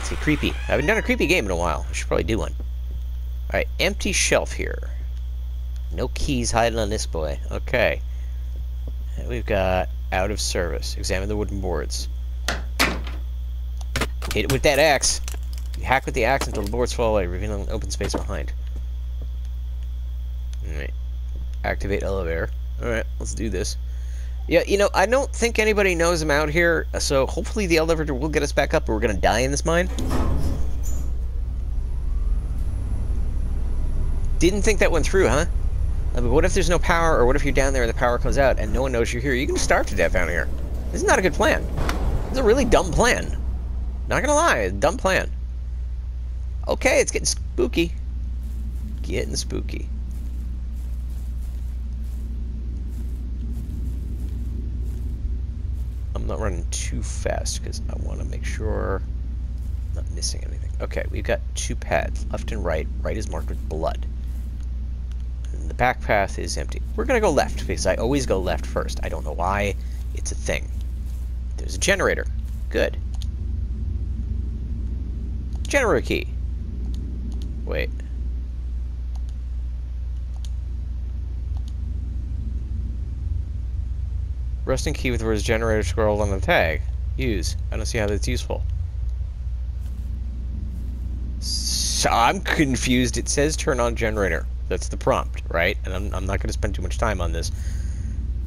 see, creepy. I haven't done a creepy game in a while. I should probably do one. Alright, empty shelf here. No keys hiding on this boy. Okay. And we've got out of service. Examine the wooden boards. Hit it with that axe. You hack with the axe until the boards fall away, revealing an open space behind. Alright. Activate elevator. Alright, let's do this. Yeah, you know, I don't think anybody knows I'm out here, so hopefully the elevator will get us back up, or we're gonna die in this mine. Didn't think that went through, huh? I mean, what if there's no power, or what if you're down there and the power comes out and no one knows you're here? You're gonna starve to death down here. This is not a good plan. It's a really dumb plan. Not gonna lie, a dumb plan. Okay, it's getting spooky. Getting spooky. I'm not running too fast because I want to make sure I'm not missing anything. Okay, we've got two paths, left and right. Right is marked with blood. And the back path is empty. We're going to go left because I always go left first. I don't know why. It's a thing. There's a generator. Good. Generator key. Wait. Rusting key with the words generator scrolled on the tag. Use. I don't see how that's useful. So I'm confused. It says turn on generator. That's the prompt, right? And I'm not going to spend too much time on this.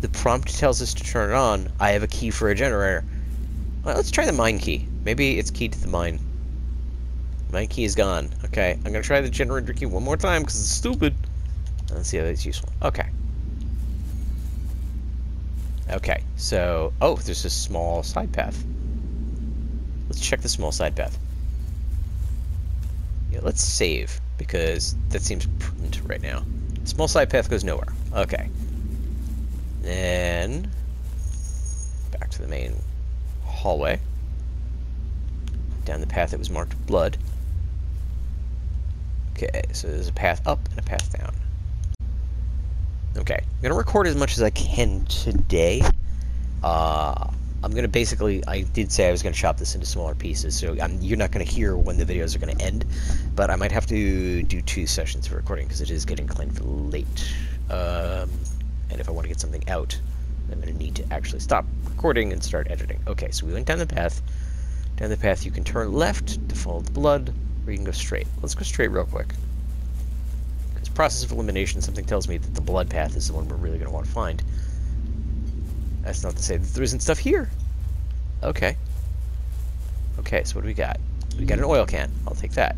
The prompt tells us to turn it on. I have a key for a generator. Well, let's try the mine key. Maybe it's key to the mine. Mine key is gone. Okay, I'm going to try the generator key one more time because it's stupid. Let's see how that's useful. Okay. Okay, so... Oh, there's a small side path. Let's check the small side path. Yeah, let's save, because that seems prudent right now. Small side path goes nowhere. Okay. Then... back to the main hallway. Down the path that was marked with blood. Okay, so there's a path up and a path down. Okay, I'm going to record as much as I can today. I'm going to basically, I did say I was going to chop this into smaller pieces, so you're not going to hear when the videos are going to end, but I might have to do 2 sessions of recording because it is getting kind of late. And if I want to get something out, I'm going to need to actually stop recording and start editing. Okay, so we went down the path. Down the path you can turn left to follow the blood, or you can go straight. Let's go straight real quick. Process of elimination, something tells me that the blood path is the one we're really going to want to find. That's not to say that there isn't stuff here. Okay. Okay, so what do we got? We got an oil can. I'll take that.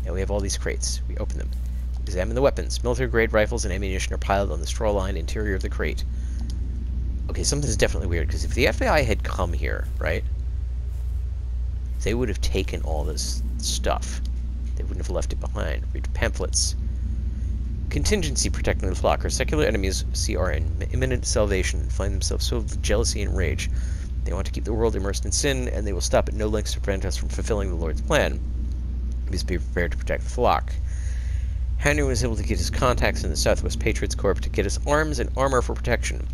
Now we have all these crates. We open them. Examine the weapons. Military-grade rifles and ammunition are piled on the straw-lined interior of the crate. Okay, something's definitely weird, because if the FBI had come here, right, they would have taken all this stuff. They wouldn't have left it behind. Read pamphlets. Contingency protecting the flock. Our secular enemies are in imminent salvation and find themselves filled with jealousy and rage. They want to keep the world immersed in sin, and they will stop at no lengths to prevent us from fulfilling the Lord's plan. We must be prepared to protect the flock. Henry was able to get his contacts in the Southwest Patriots Corps to get us arms and armor for protection.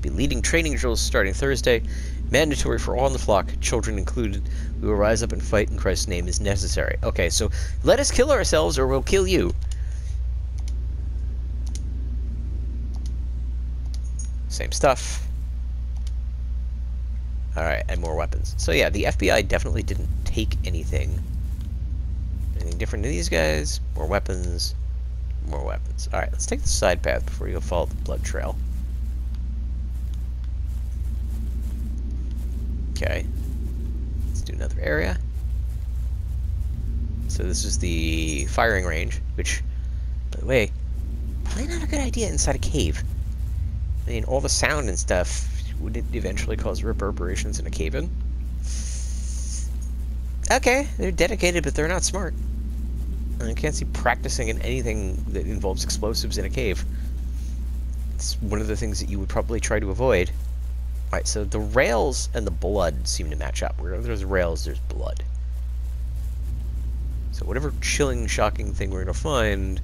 Be leading training drills starting Thursday, mandatory for all in the flock, children included. We will rise up and fight in Christ's name as necessary. Okay, so let us kill ourselves or we'll kill you. Same stuff. Alright, and more weapons. So yeah, the FBI definitely didn't take anything different to these guys. More weapons. More weapons. Alright, let's take the side path before you go follow the blood trail. Okay. Let's do another area. So this is the firing range, which, by the way, probably not a good idea inside a cave. I mean, all the sound and stuff, would it eventually cause reverberations in a cave-in? Okay, they're dedicated, but they're not smart. I can't see practicing in anything that involves explosives in a cave. It's one of the things that you would probably try to avoid. Alright, so the rails and the blood seem to match up. Wherever there's rails, there's blood. So whatever chilling, shocking thing we're going to find...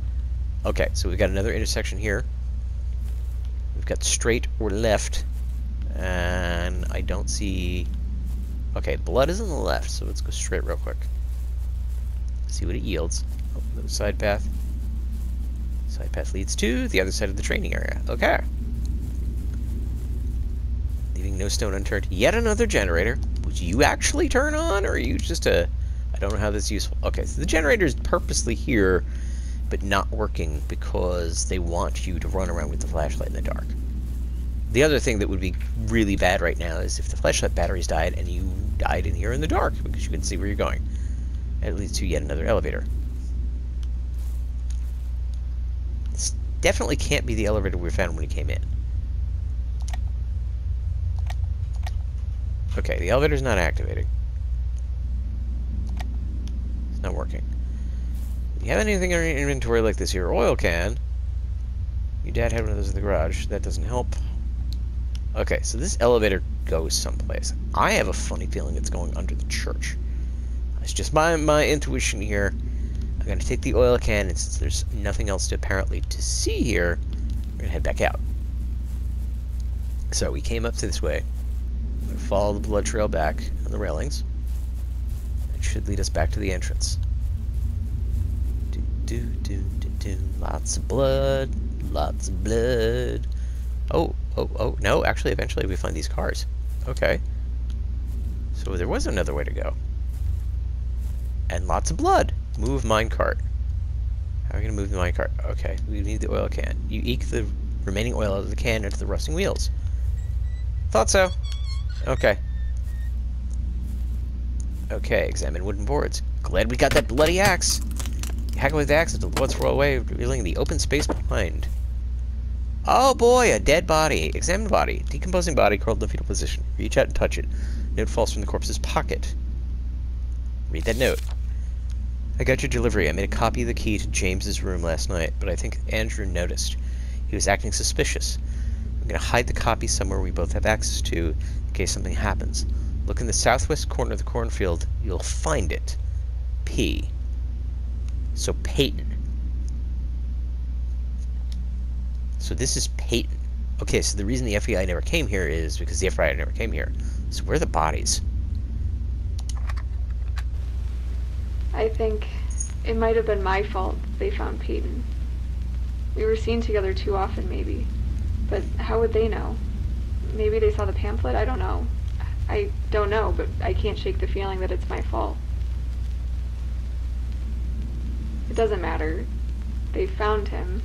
Okay, so we've got another intersection here. We've got straight or left, and I don't see... Okay, blood is on the left, so let's go straight real quick. See what it yields. Oh, another side path. Side path leads to the other side of the training area. Okay. Leaving no stone unturned. Yet another generator. Would you actually turn on, or are you just a... I don't know how this is useful. Okay, so the generator is purposely here, but not working because they want you to run around with the flashlight in the dark. The other thing that would be really bad right now is if the flashlight batteries died and you died in here in the dark because you couldn't see where you're going. And it leads to yet another elevator. This definitely can't be the elevator we found when we came in. Okay, the elevator's not activating. It's not working. If you have anything in your inventory like this here, oil can. Your dad had one of those in the garage. That doesn't help. Okay, so this elevator goes someplace. I have a funny feeling it's going under the church. It's just my intuition here. I'm going to take the oil can, and since there's nothing else apparently to see here, we're going to head back out. So we came up this way. We're going to follow the blood trail back on the railings. It should lead us back to the entrance. Lots of blood. Lots of blood. Oh, no, actually, eventually we find these cars. Okay. So there was another way to go. And lots of blood. Move minecart. How are we going to move the minecart? Okay, we need the oil can. You eke the remaining oil out of the can into the rusting wheels. Thought so. Okay. Okay, examine wooden boards. Glad we got that bloody axe. Hack with the axe until the bullets roll away, revealing the open space behind. Oh boy, a dead body. Examine the body. Decomposing body curled in the fetal position. Reach out and touch it. Note falls from the corpse's pocket. Read that note. I got your delivery. I made a copy of the key to James's room last night, but I think Andrew noticed. He was acting suspicious. I'm going to hide the copy somewhere we both have access to in case something happens. Look in the southwest corner of the cornfield. You'll find it. P. So Peyton. So this is Peyton. Okay, so the reason the FBI never came here is because the FBI never came here. So where are the bodies? I think it might have been my fault they found Peyton. We were seen together too often, maybe. But how would they know? Maybe they saw the pamphlet? I don't know. I don't know, but I can't shake the feeling that it's my fault. It doesn't matter. They found him.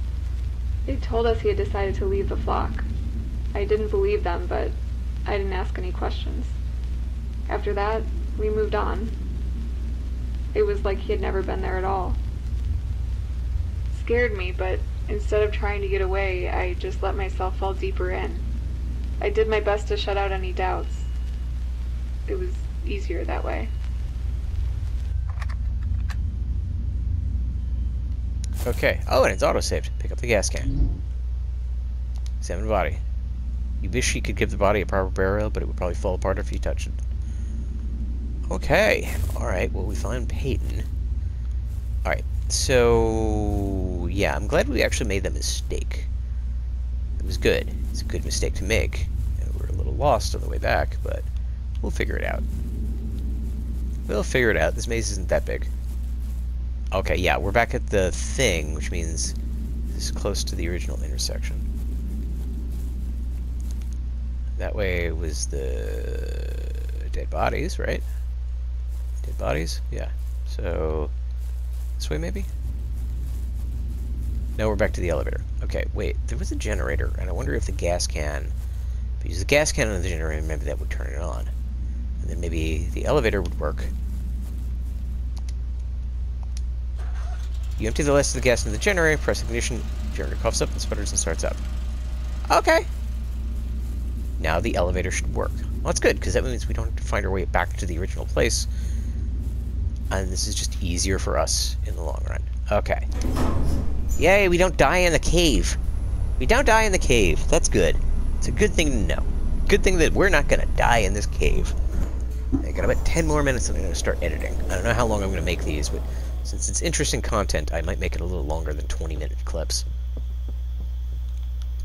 They told us he had decided to leave the flock. I didn't believe them, but I didn't ask any questions. After that, we moved on. It was like he had never been there at all. It scared me, but instead of trying to get away, I just let myself fall deeper in. I did my best to shut out any doubts. It was easier that way. Okay. Oh, and it's auto-saved. Pick up the gas can. Examine the body. You wish you could give the body a proper burial, but it would probably fall apart if you touched it. Okay. Alright, well, we find Peyton. Alright, so... yeah, I'm glad we actually made that mistake. It was good. It's a good mistake to make. We're a little lost on the way back, but we'll figure it out. We'll figure it out. This maze isn't that big. Okay, yeah, we're back at the thing, which means this is close to the original intersection. That way was the dead bodies, right? Dead bodies? Yeah. So, this way maybe? No, we're back to the elevator. Okay, wait, there was a generator, and I wonder if the gas can... if you use the gas can on the generator, maybe that would turn it on. And then maybe the elevator would work. You empty the last of the gas into the generator, press ignition, generator coughs up and sputters and starts up. Okay. Now the elevator should work. Well, that's good, because that means we don't have to find our way back to the original place. And this is just easier for us in the long run. Okay. Yay, we don't die in the cave. We don't die in the cave. That's good. It's a good thing to know. Good thing that we're not going to die in this cave. I got about 10 more minutes and I'm going to start editing. I don't know how long I'm going to make these, but since it's interesting content, I might make it a little longer than 20-minute clips.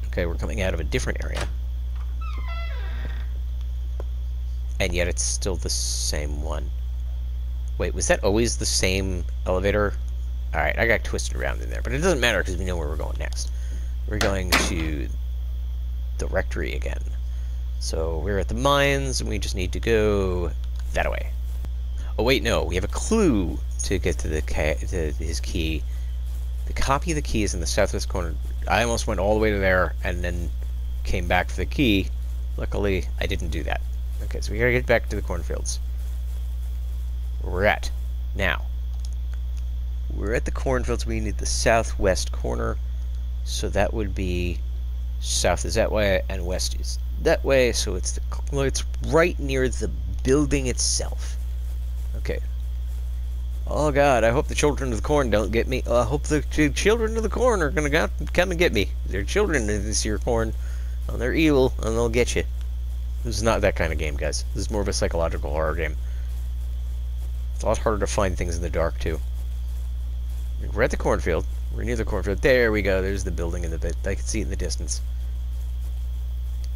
Okay, we're coming out of a different area. And yet it's still the same one. Wait, was that always the same elevator? Alright, I got twisted around in there, but it doesn't matter because we know where we're going next. We're going to the rectory again. So we're at the mines, and we just need to go that way. Oh wait, no, we have a clue to get to his key. The copy of the key is in the southwest corner. I almost went all the way to there and then came back for the key. Luckily, I didn't do that. Okay, so we gotta get back to the cornfields. Where we're at now. We're at the cornfields. We need the southwest corner, so that would be south is that way and west is that way. So it's right near the building itself. Okay. Oh God, I hope the children of the corn don't get me. I hope the children of the corn are gonna come and get me. They're children of this here corn, and they're evil, and they'll get you. This is not that kind of game, guys. This is more of a psychological horror game. It's a lot harder to find things in the dark, too. We're at the cornfield. We're near the cornfield. There we go. There's the building in the bit. I can see it in the distance.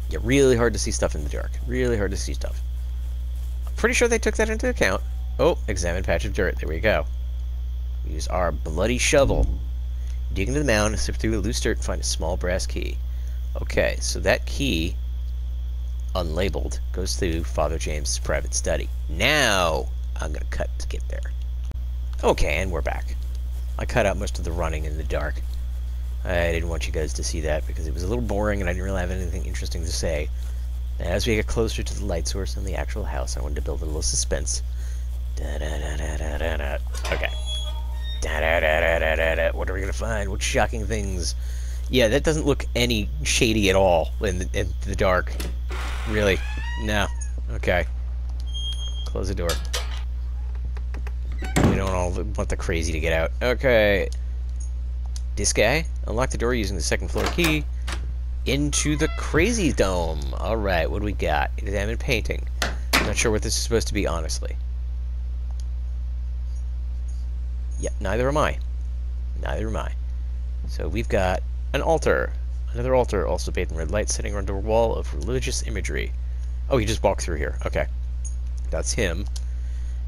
Yeah, really hard to see stuff in the dark. Really hard to see stuff. I'm pretty sure they took that into account. Oh, examine patch of dirt. There we go. Use our bloody shovel. Dig into the mound, sift through the loose dirt, and find a small brass key. Okay, so that key, unlabeled, goes to Father James's private study. Now, I'm going to cut to get there. Okay, and we're back. I cut out most of the running in the dark. I didn't want you guys to see that because it was a little boring and I didn't really have anything interesting to say. And as we get closer to the light source and the actual house, I wanted to build a little suspense. Da-da-da-da-da-da-da. Okay. Da-da-da-da-da-da. What are we going to find? What shocking things? Yeah, that doesn't look any shady at all in the dark. Really? No. Okay. Close the door. We don't all want the crazy to get out. Okay. This guy. Unlock the door using the second floor key. Into the crazy dome. Alright, what do we got? Examine painting. I'm not sure what this is supposed to be, honestly. Yeah, neither am I. Neither am I. So we've got an altar. Another altar, also bathed in red light, sitting under a wall of religious imagery. Oh, he just walked through here. Okay. That's him.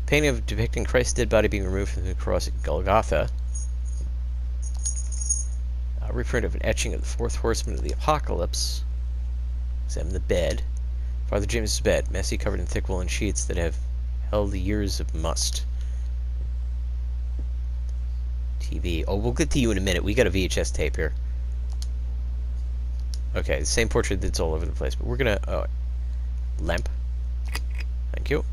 Painting of depicting Christ's dead body being removed from the cross at Golgotha. A reprint of an etching of the fourth horseman of the apocalypse. Examine the bed. Father James's bed, messy, covered in thick woolen sheets that have held the years of must. TV. Oh, we'll get to you in a minute. We got a VHS tape here. Okay, the same portrait that's all over the place, but we're gonna... Oh, lamp. Thank you.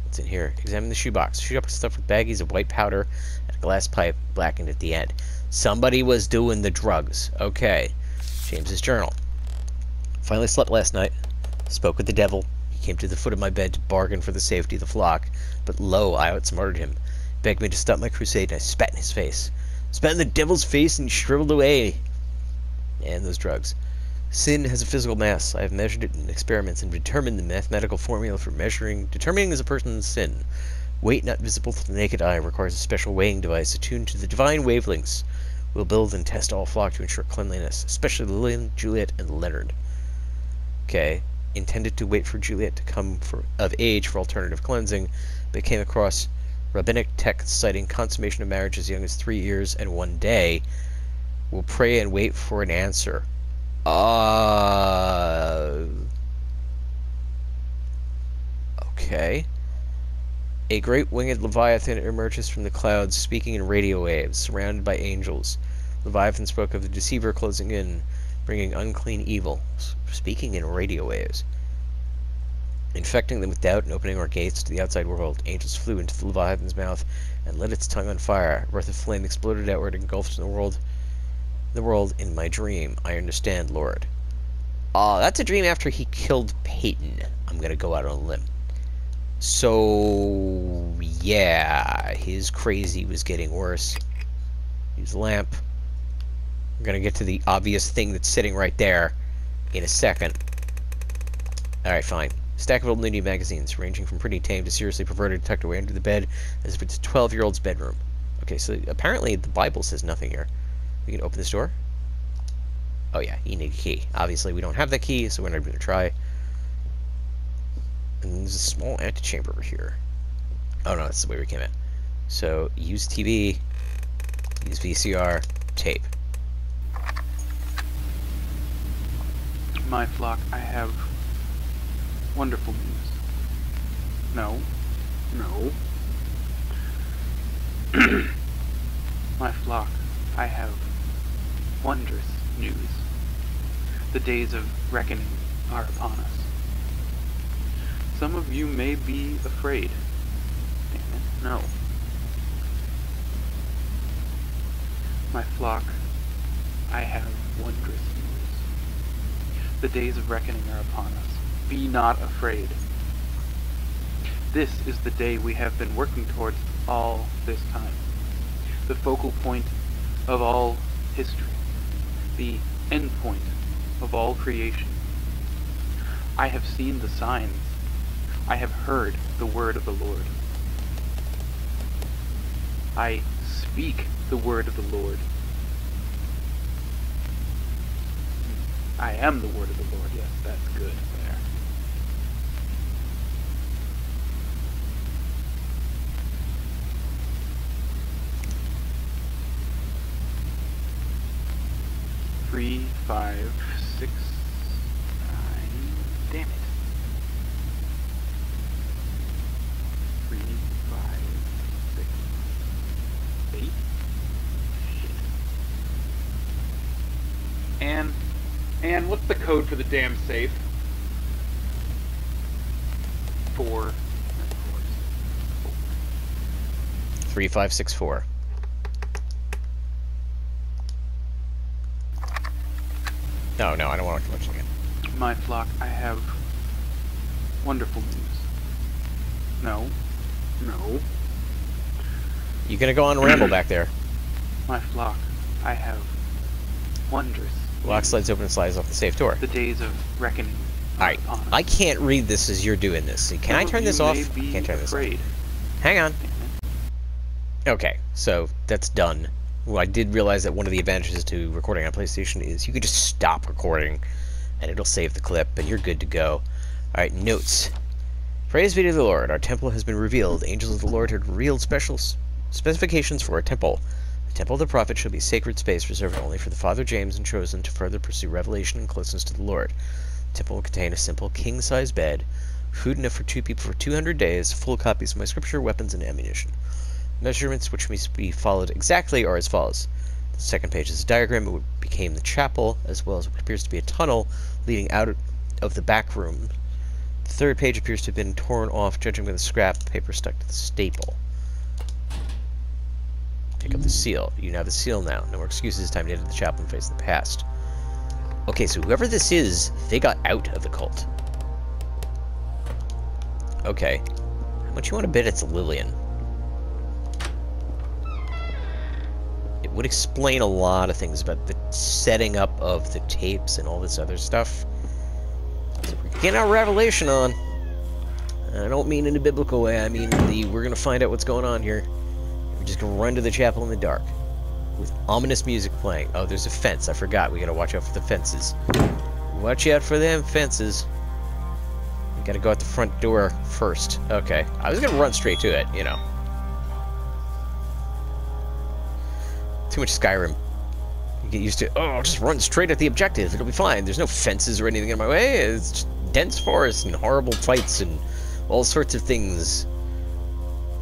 What's in here? Examine the shoebox. Shoebox stuffed with baggies of white powder and a glass pipe blackened at the end. Somebody was doing the drugs. Okay. James's journal. Finally slept last night. Spoke with the devil. He came to the foot of my bed to bargain for the safety of the flock, but lo, I outsmarted him. Begged me to stop my crusade, and I spat in his face. Spat in the devil's face, and he shriveled away. And those drugs. Sin has a physical mass. I have measured it in experiments and determined the mathematical formula for determining as a person's sin. Weight not visible to the naked eye requires a special weighing device attuned to the divine wavelengths. We'll build and test all flock to ensure cleanliness, especially Lillian, Juliet, and Leonard. Okay. Intended to wait for Juliet to come of age for alternative cleansing, but came across rabbinic texts citing consummation of marriage as young as 3 years and 1 day. We'll pray and wait for an answer. Okay. A great winged Leviathan emerges from the clouds, speaking in radio waves, surrounded by angels. Leviathan spoke of the deceiver closing in, bringing unclean evil, speaking in radio waves. Infecting them with doubt and opening our gates to the outside world, angels flew into the Leviathan's mouth and lit its tongue on fire. A breath of flame exploded outward and engulfed the world in my dream. I understand, Lord. That's a dream after he killed Peyton. I'm gonna go out on a limb. So, yeah, his crazy was getting worse. Use lamp. We're gonna get to the obvious thing that's sitting right there in a second. Alright, fine. Stack of old nudie magazines, ranging from pretty tame to seriously perverted, tucked away under the bed, as if it's a 12-year-old's bedroom. Okay, so apparently the Bible says nothing here. We can open this door. Oh yeah, you need a key. Obviously we don't have that key, so we're not going to try. And there's a small antechamber over here. Oh no, that's the way we came in. So use TV, use VCR, tape. My flock, I have wonderful news. No. No. My flock, I have wondrous news. The days of reckoning are upon us. Some of you may be afraid. Damn it, no. My flock, I have wondrous news. The days of reckoning are upon us. Be not afraid. This is the day we have been working towards all this time. The focal point of all history. The end point of all creation. I have seen the signs. I have heard the word of the Lord. I speak the word of the Lord. I am the word of the Lord. Yes, that's good there. Three, 5, 6, 9. Damn it. 3, 5, 6, 8. Shit. And what's the code for the damn safe? 4. 3564. No, I don't want to watch again. My flock, I have wonderful news. No. No. You gonna go on ramble back there? My flock, I have wondrous. Lock slides open and slides off the safe door. The days of reckoning. Alright, I can't read this as you're doing this. Can I turn this off? I can't turn this off. Hang on. Okay, so that's done. Well, I did realize that one of the advantages to recording on PlayStation is you can just stop recording and it'll save the clip and you're good to go. Alright, notes. Praise be to the Lord, our temple has been revealed. Angels of the Lord had revealed special specifications for our temple. The temple of the prophet shall be a sacred space reserved only for the Father James and chosen to further pursue revelation and closeness to the Lord. The temple will contain a simple king-size bed, food enough for 2 people for 200 days, full copies of my scripture, weapons, and ammunition. Measurements which must be followed exactly are as follows. The second page is a diagram of what became the chapel, as well as what appears to be a tunnel leading out of the back room. The third page appears to have been torn off, judging by the scrap paper stuck to the staple. Pick up the seal. You now have the seal now. No more excuses. Time to enter the chapel and face the past. Okay, so whoever this is, they got out of the cult. Okay. How much you want to bet it's Lillian? It would explain a lot of things about the setting up of the tapes and all this other stuff. So we're getting our revelation on. I don't mean in a biblical way. I mean we're going to find out what's going on here. We're just going to run to the chapel in the dark with ominous music playing. Oh, there's a fence. I forgot. We got to watch out for the fences. Watch out for them fences. We got to go out the front door first. Okay. I was going to run straight to it, you know. Too much Skyrim. You get used to, oh, I'll just run straight at the objective. It'll be fine. There's no fences or anything in my way. It's just dense forest and horrible fights and all sorts of things.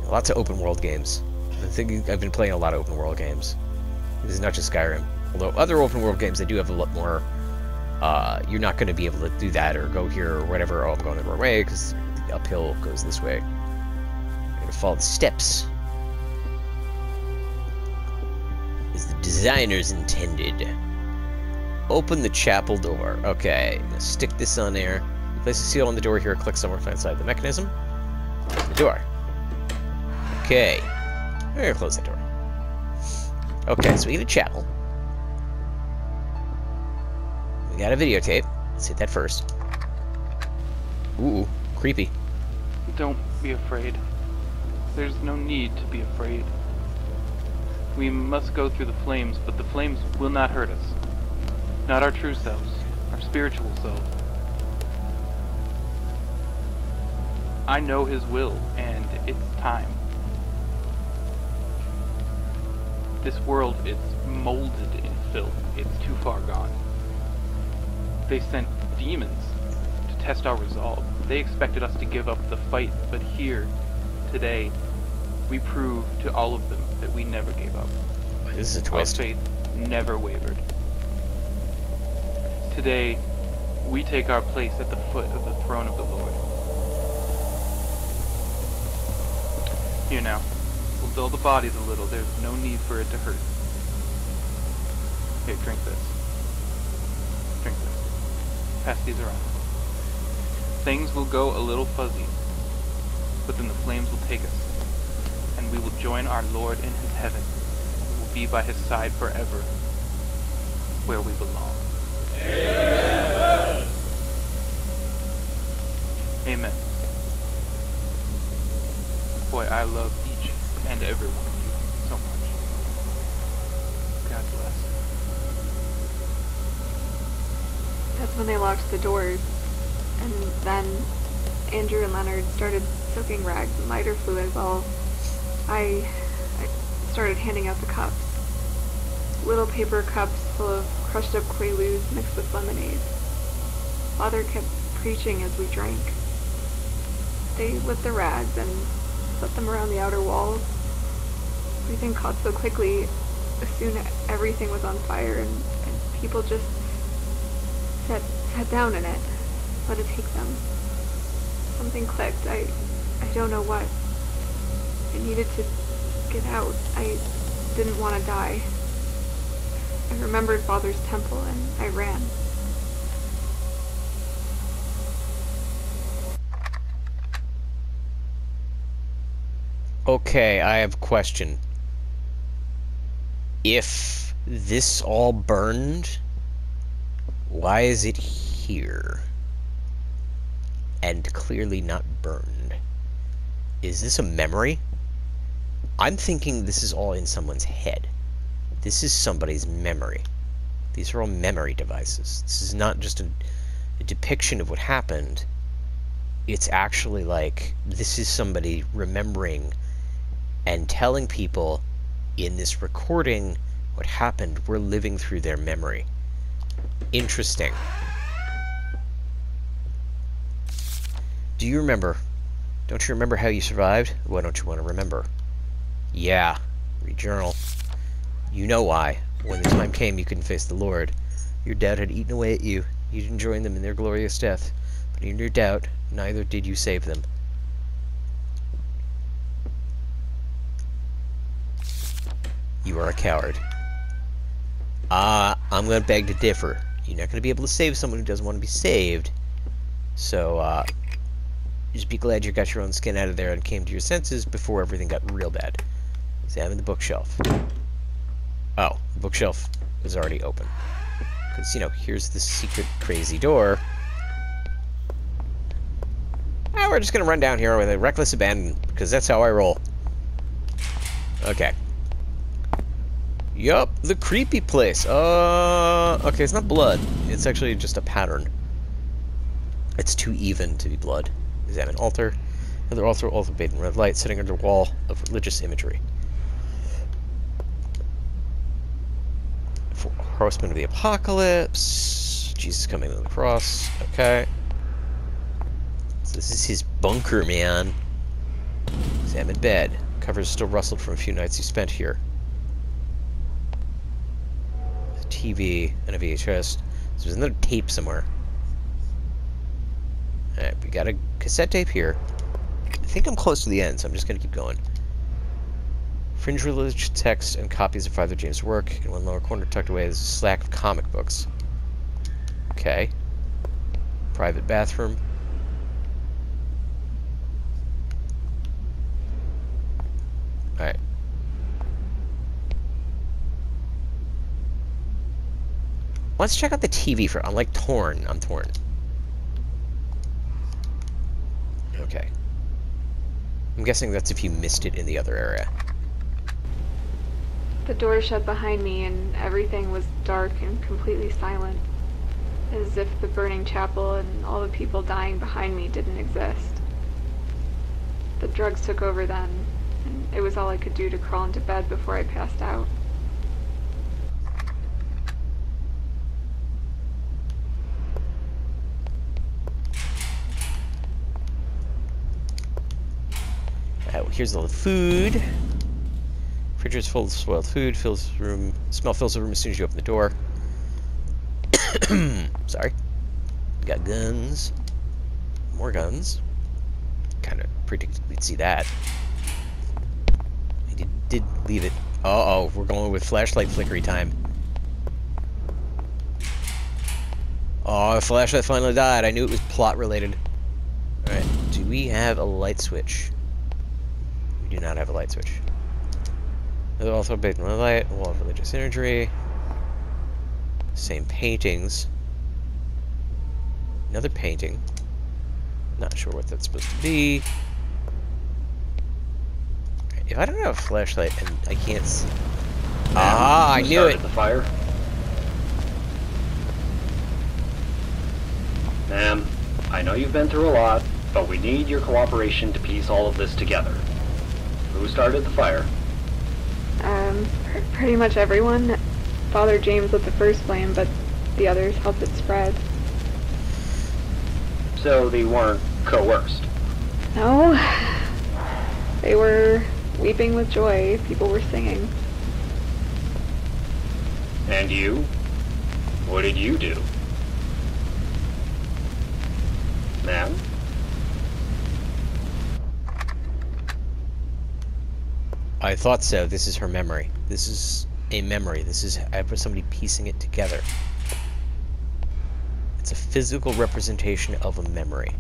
Lots of open world games. I think I've been playing a lot of open world games. This is not just Skyrim. Although other open world games, they do have a lot more. You're not going to be able to do that or go here or whatever. Oh, I'm going the wrong way because the uphill goes this way. I'm going to follow the steps. As the designers intended. Open the chapel door. Okay, I'm gonna stick this on there. Place a seal on the door here. Click somewhere inside the mechanism. Close the door. Okay. I'm gonna close that door. Okay, so we have a chapel. We got a videotape. Let's hit that first. Ooh, creepy. Don't be afraid. There's no need to be afraid. We must go through the flames, but the flames will not hurt us. Not our true selves, our spiritual selves. I know his will, and it's time. This world is molded in filth. It's too far gone. They sent demons to test our resolve. They expected us to give up the fight, but here, today, we prove to all of them that we never gave up. This is a twist. Our faith never wavered. Today, we take our place at the foot of the throne of the Lord. Here now, we'll dull the bodies a little. There's no need for it to hurt. Here, drink this. Drink this. Pass these around. Things will go a little fuzzy, but then the flames will take us, and we will join our Lord in his heaven. We will be by his side forever, where we belong. Amen. Amen. Boy, I love each and every one of you so much. God bless. That's when they locked the doors, and then Andrew and Leonard started soaking rags in lighter fluid while I started handing out the cups. Little paper cups full of crushed up Quaaludes mixed with lemonade. Father kept preaching as we drank. They lit the rags and put them around the outer walls. Everything caught so quickly. Soon everything was on fire, and people just sat down in it. Let it take them. Something clicked. I don't know what. I needed to get out. I didn't want to die. I remembered Father's temple, and I ran. Okay, I have a question. If this all burned, why is it here? And clearly not burned. Is this a memory? I'm thinking this is all in someone's head. This is somebody's memory. These are all memory devices. This is not just a depiction of what happened. It's actually like, this is somebody remembering and telling people in this recording what happened. We're living through their memory. Interesting. Do you remember? Don't you remember how you survived? Why don't you want to remember? Yeah. Read journal. You know why. When the time came you couldn't face the Lord. Your dad had eaten away at you. You didn't join them in their glorious death. But in your doubt, neither did you save them. You are a coward. I'm going to beg to differ. You're not going to be able to save someone who doesn't want to be saved. So, just be glad you got your own skin out of there and came to your senses before everything got real bad. Examine the bookshelf. Oh, the bookshelf is already open. Because, you know, here's the secret crazy door. Ah, we're just going to run down here with a reckless abandon, because that's how I roll. Okay. Yup, the creepy place. Okay, it's not blood. It's actually just a pattern. It's too even to be blood. Examine altar. Another altar bathed in red light, sitting under a wall of religious imagery. Horsemen of the Apocalypse. Jesus coming to the cross. Okay. So this is his bunker, man. Examine bed. Covers still rustled from a few nights he spent here. A TV and a VHS. So there's another tape somewhere. Alright, we got a cassette tape here. I think I'm close to the end, so I'm just going to keep going. Fringe religious text and copies of Father James' work. In one lower corner tucked away is a stack of comic books. Okay. Private bathroom. Alright. Let's check out the TV for... I'm like torn. I'm torn. Okay. I'm guessing that's if you missed it in the other area. The door shut behind me and everything was dark and completely silent, as if the burning chapel and all the people dying behind me didn't exist. The drugs took over then, and it was all I could do to crawl into bed before I passed out. Here's all the food. Refrigerator's full of spoiled food. Smell fills the room as soon as you open the door. Sorry. Got guns. More guns. Kind of predicted we'd see that. I did leave it. Uh-oh, we're going with flashlight flickery time. Oh, flashlight finally died. I knew it was plot related. Alright, do we have a light switch? We do not have a light switch. There's also a big light, wall of religious imagery. Same paintings. Another painting. Not sure what that's supposed to be. If I don't have a flashlight and I can't see... Ah, I knew it! The fire. Ma'am, I know you've been through a lot, but we need your cooperation to piece all of this together. Who started the fire? Pretty much everyone. Father James lit the first flame, but the others helped it spread. So they weren't coerced? No. They were weeping with joy. People were singing. And you? What did you do? Ma'am? I thought so. This is her memory. This is a memory. This is somebody piecing it together. It's a physical representation of a memory.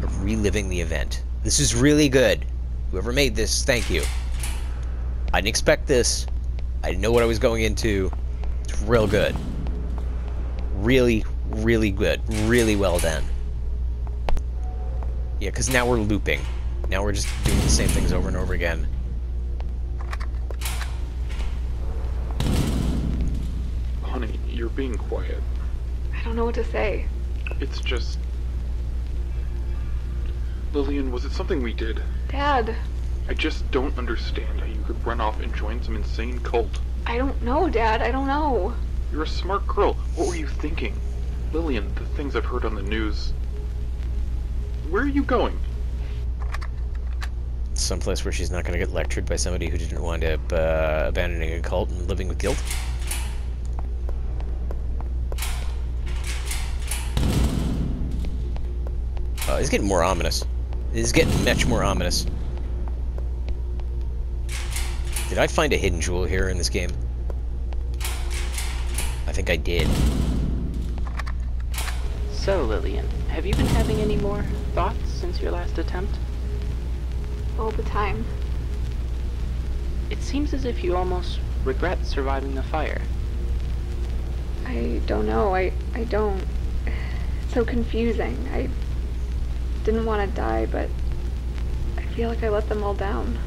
Of reliving the event. This is really good. Whoever made this, thank you. I didn't expect this. I didn't know what I was going into. It's real good. Really, really good. Really well done. Yeah, because now we're looping. Now we're just doing the same things over and over again. Honey, you're being quiet. I don't know what to say. It's just... Lillian, was it something we did? Dad. I just don't understand how you could run off and join some insane cult. I don't know, Dad. I don't know. You're a smart girl. What were you thinking? Lillian, the things I've heard on the news... Where are you going? Someplace where she's not going to get lectured by somebody who didn't wind up abandoning a cult and living with guilt. It's getting more ominous. It's getting much more ominous. Did I find a hidden jewel here in this game? I think I did. So, Lillian, have you been having any more thoughts since your last attempt? All the time. It seems as if you almost regret surviving the fire. I don't know. I don't. It's so confusing. I didn't want to die, but I feel like I let them all down.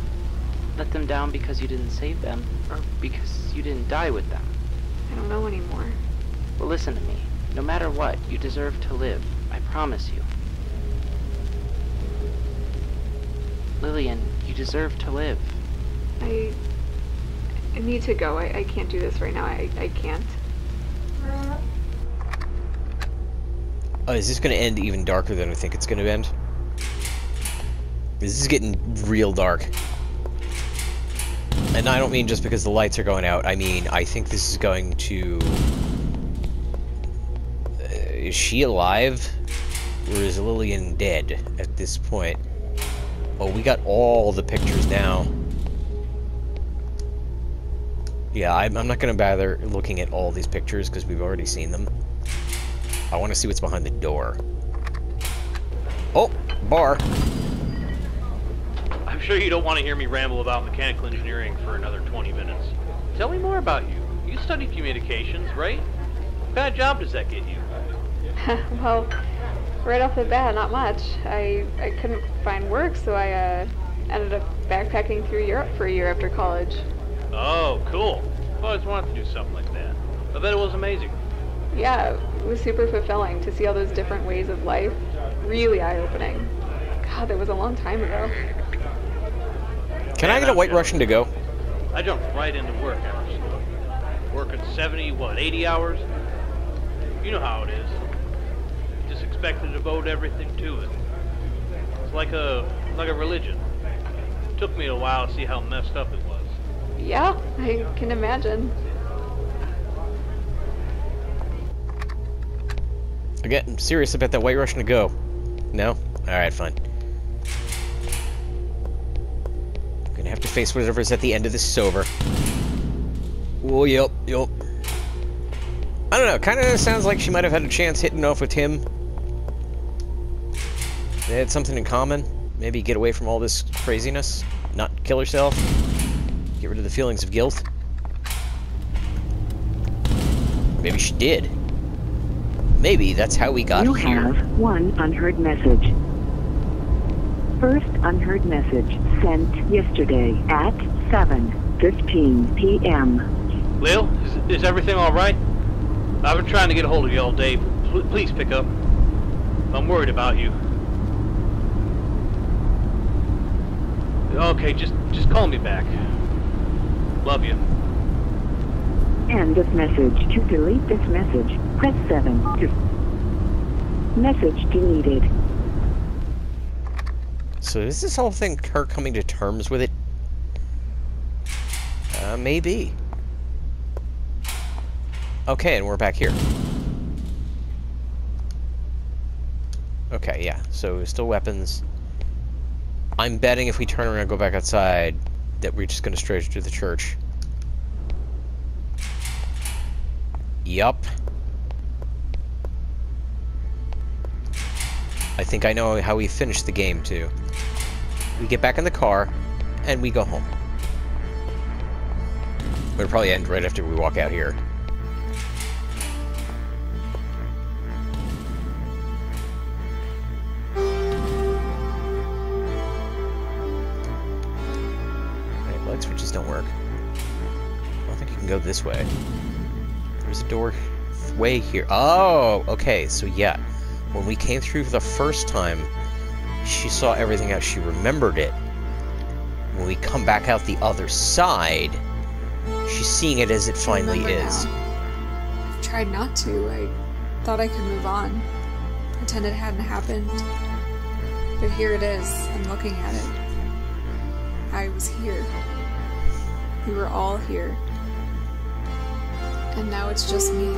Let them down because you didn't save them? Or because you didn't die with them? I don't know anymore. Well, listen to me. No matter what, you deserve to live. I promise you. Lillian, you deserve to live. I need to go. I can't do this right now. I can't. Oh, is this going to end even darker than I think it's going to end? This is getting real dark. And I don't mean just because the lights are going out. I mean, I think this is going to... is she alive? Or is Lillian dead at this point? Oh, we got all the pictures now. Yeah, I'm not going to bother looking at all these pictures because we've already seen them. I want to see what's behind the door. Oh, bar. I'm sure you don't want to hear me ramble about mechanical engineering for another 20 minutes. Tell me more about you. You studied communications, right? What kind of job does that get you? Well, right off the bat, not much. I couldn't find work, so I ended up backpacking through Europe for a year after college. Oh, cool. I've always wanted to do something like that. I bet it was amazing. Yeah, it was super fulfilling to see all those different ways of life. Really eye-opening. God, that was a long time ago. Can I get a White Russian to go? I jumped right into work after school. Working 80 hours? You know how it is. Just expected to devote everything to it. It's like a religion. It took me a while to see how messed up it was. Yeah, I can imagine. Again, I'm serious about that White Russian to go. No? Alright, fine. I'm gonna have to face whatever's at the end of this sober. Oh, yep. I don't know, kinda sounds like she might have had a chance hitting off with him. They had something in common. Maybe get away from all this craziness. Not kill herself. Get rid of the feelings of guilt. Maybe she did. Maybe that's how we got here. You have one unheard message. First unheard message sent yesterday at 7:15 p.m. Lil, is everything alright? I've been trying to get a hold of you all day. Please pick up. I'm worried about you. Okay, just call me back. Love you. End of message. To delete this message, press 7. Message deleted. So is this whole thing her coming to terms with it? Maybe. Okay, and we're back here. Okay, yeah, so still weapons. I'm betting if we turn around and go back outside, that we're just gonna straight to the church. Yup. I think I know how we finish the game, too. We get back in the car, and we go home. It'll probably end right after we walk out here. Right, light switches don't work. I don't think you can go this way. There's a door way here. Oh, okay, so yeah. When we came through for the first time, she saw everything as she remembered it. When we come back out the other side, she's seeing it as it finally is. I've tried not to. I thought I could move on. Pretend it hadn't happened. But here it is. I'm looking at it. I was here. We were all here. And now it's just me.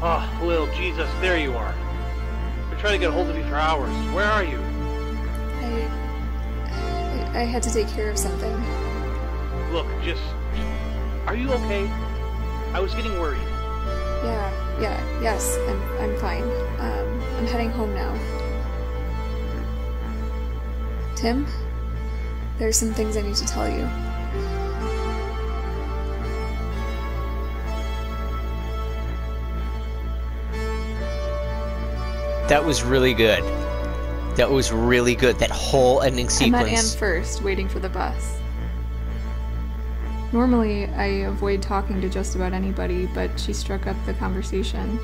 Oh, Lil, Jesus, there you are. I've been trying to get a hold of you for hours. Where are you? I had to take care of something. Look, are you okay? I was getting worried. Yes, I'm fine. I'm heading home now. Tim, there's some things I need to tell you. That was really good. That was really good. That whole ending sequence. I met Anne first, waiting for the bus. Normally, I avoid talking to just about anybody, but she struck up the conversation.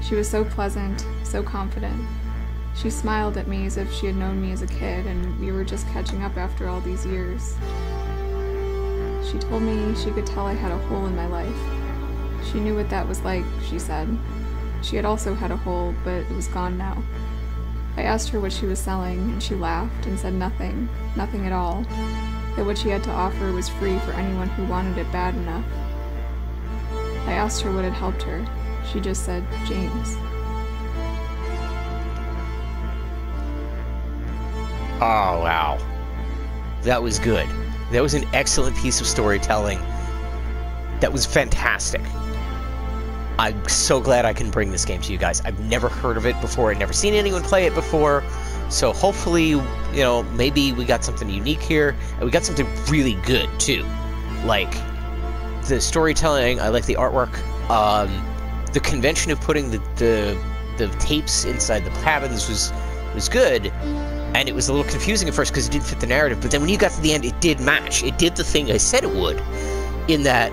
She was so pleasant, so confident. She smiled at me as if she had known me as a kid, and we were just catching up after all these years. She told me she could tell I had a hole in my life. She knew what that was like, she said. She had also had a hole, but it was gone now. I asked her what she was selling, and she laughed and said nothing at all. That what she had to offer was free for anyone who wanted it bad enough. I asked her what had helped her. She just said, James. Oh, wow. That was good. That was an excellent piece of storytelling. That was fantastic. I'm so glad I can bring this game to you guys. I've never heard of it before. I've never seen anyone play it before. So hopefully, you know, maybe we got something unique here. And we got something really good, too. Like, the storytelling, I like the artwork. The convention of putting the tapes inside the cabins was good. And it was a little confusing at first because it didn't fit the narrative. But then when you got to the end, it did match. It did the thing I said it would. in that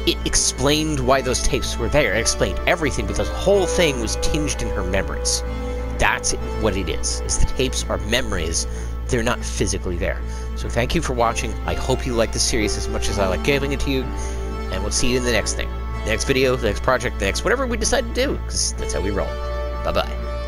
it explained why those tapes were there. It explained everything because the whole thing was tinged in her memories. That's what it is the tapes are memories. They're not physically there. So thank you for watching. I hope you like the series as much as I like giving it to you. And we'll see you in the next thing. The next video, the next project, the next whatever we decide to do. Because that's how we roll. Bye-bye.